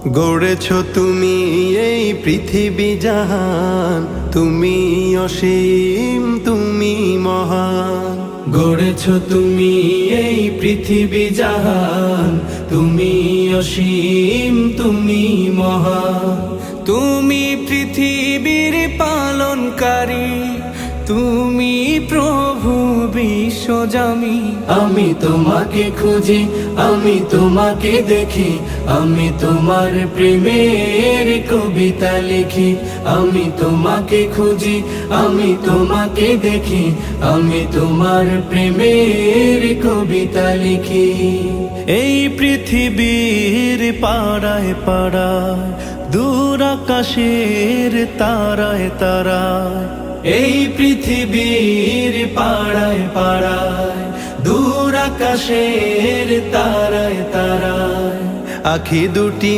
গড়েছ তুমি এই পৃথিবী জাহান, তুমি অসীম তুমি মহান। গড়েছ তুমি এই পৃথিবী জাহান, তুমি অসীম তুমি মহান। তুমি পৃথিবীর পালনকারী, তুমি প্রভু বিশ্বজামি। আমি তোমাকে খুঁজি, আমি তোমাকে দেখি, আমি তোমার প্রেমের কবিতা লিখি। আমি তোমাকে খুঁজি, আমি তোমাকে দেখি, আমি তোমার প্রেমের কবিতা লিখি। এই পৃথিবীর পাড়ায় পাড়ায়, দূর আকাশের তারায় তারায়। এই পৃথিবীর পাড়ায় পাড়ায়, দূর আকাশের তারায় তারায়। আখি দুটি